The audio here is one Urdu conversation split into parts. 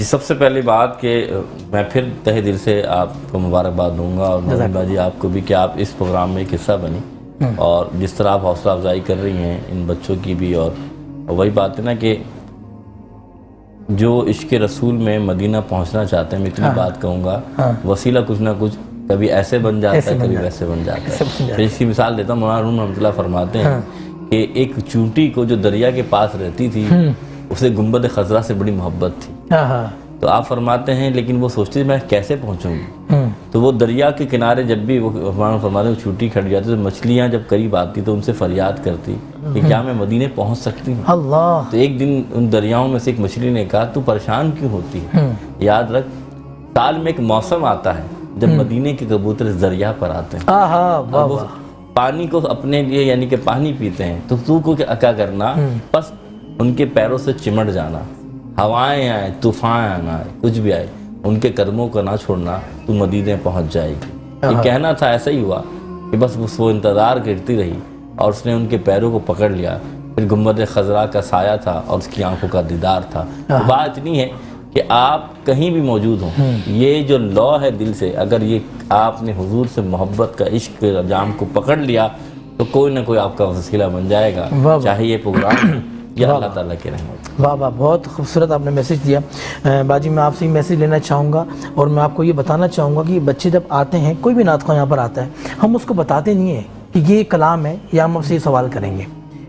جی سب سے پہلی بات کہ میں پھر تہ دل سے آپ کو مبارکباد دوں گا اور نظیم باجی آپ کو بھی کہ آپ اس پروگرام میں ایک حصہ بنی اور جس طرح آپ حوصلہ افزائی کر رہی ہیں ان بچوں کی بھی اور وہی بات ہے نا کہ جو عشق رسول میں مدینہ پہنچنا چاہتے ہیں میں اتنی بات کہوں گا وسیلہ کچھ نہ کچھ کبھی ایسے بن جاتا ہے کبھی ویسے بن جاتا ہے. پھر اس کی مثال دیتا ہوں مولانا روم رحمۃ اللہ فرماتے ہیں کہ ایک چونٹی کو جو دریا کے پاس رہتی تھی اسے گنبد خضرا سے بڑی محبت تھی تو آپ فرماتے ہیں لیکن وہ سوچتی تھی میں کیسے پہنچوں گی تو وہ دریا کے کنارے جب بھی وہ فرماتے ہیں چونٹی کھڑ جاتی تو مچھلیاں جب قریب آتی تو ان سے فریاد کرتی کہ کیا میں مدینے پہنچ سکتی ہوں اللہ. تو ایک دن ان دریاؤں میں سے ایک مچھلی نے کہا تو پریشان کیوں ہوتی ہے یاد رکھ سال میں ایک موسم آتا ہے جب مدینے کے کبوتر اس دریا پر آتے ہیں وہ پانی کو اپنے لیے یعنی کہ پانی پیتے ہیں تو کو کیا کرنا بس ان کے پیروں سے چمٹ جانا ہوائیں آئیں طوفان آئے کچھ بھی آئے ان کے قدموں کو نہ چھوڑنا تو مدینے پہنچ جائے گی. یہ کہنا تھا ایسا ہی ہوا کہ بس وہ انتظار کرتی رہی اور اس نے ان کے پیروں کو پکڑ لیا پھر گنبد خضرا کا سایہ تھا اور اس کی آنکھوں کا دیدار تھا. بات اتنی ہے کہ آپ کہیں بھی موجود ہوں یہ جو لا ہے دل سے اگر یہ آپ نے حضور سے محبت کا عشق کے جام کو پکڑ لیا تو کوئی نہ کوئی آپ کا وسیلہ بن جائے گا چاہے یہ پروگرام یا اللہ تعالیٰ کے رحمت. واہ واہ بہت خوبصورت آپ نے میسیج دیا. باجی میں آپ سے یہ میسیج لینا چاہوں گا اور میں آپ کو یہ بتانا چاہوں گا کہ بچے جب آتے ہیں کوئی بھی نعت خواں یہاں پر آتا ہے ہم اس کو بتاتے نہیں ہیں کہ یہ کلام ہے یا ہم آپ سے یہ سوال کریں گے.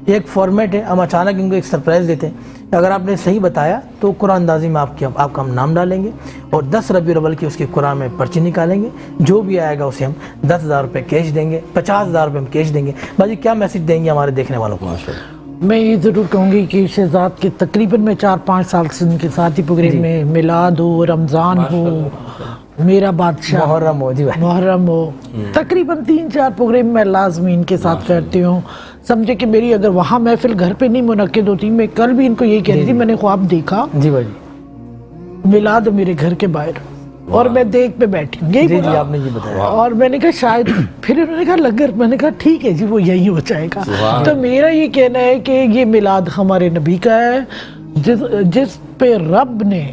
ایک فارمیٹ ہے ہم اچانک ان کو ایک سرپرائز دیتے ہیں اگر آپ نے صحیح بتایا تو قرآن اندازی میں آپ کا ہم نام ڈالیں گے اور 10 ربیع الاول کی اس کی قرآن میں پرچی نکالیں گے جو بھی آئے گا اسے ہم 10,000 روپے کیش دیں گے 50,000 روپے ہم کیش دیں گے. باجی کیا میسیج دیں گے ہمارے دیکھنے والوں کو؟ میں یہ ضرور کہوں گی کہ شہزاد کے تقریباً میں 4-5 سال سے ان کے ساتھ ہی پروگرام میں میلاد ہو رمضان ہو میرا بادشاہ محرم ہو تقریباً 3-4 پروگرام میں لازمی ان کے ساتھ کرتی ہوں. سمجھے کہ میری اگر وہاں محفل گھر پہ نہیں منعقد ہوتی میں کل بھی ان کو یہی کہہ رہی تھی میں نے خواب دیکھا میلاد میرے گھر کے باہر اور میں دیکھ پہ بیٹھی ہوں یہی بولا آپ نے یہ بتایا اور میں نے کہا شاید پھر انہوں نے کہا لنگر میں نے کہا ٹھیک ہے جی وہ یہی ہو جائے گا. تو میرا یہ کہنا ہے کہ یہ میلاد ہمارے نبی کا ہے جس پہ رب نے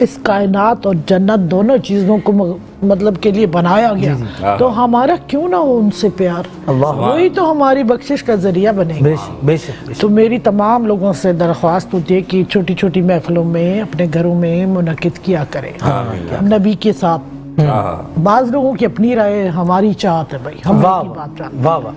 اس کائنات اور جنت دونوں چیزوں کو مطلب کے لیے بنایا گیا تو ہمارا کیوں نہ ہو ان سے پیار وہی تو ہماری بخشش کا ذریعہ بنے گا. تو میری تمام لوگوں سے درخواست ہوتی ہے کہ چھوٹی چھوٹی محفلوں میں اپنے گھروں میں منعقد کیا کریں نبی کے ساتھ. بعض لوگوں کی اپنی رائے ہماری چاہت ہے بھائی ہم کی بات چاہتے ہیں.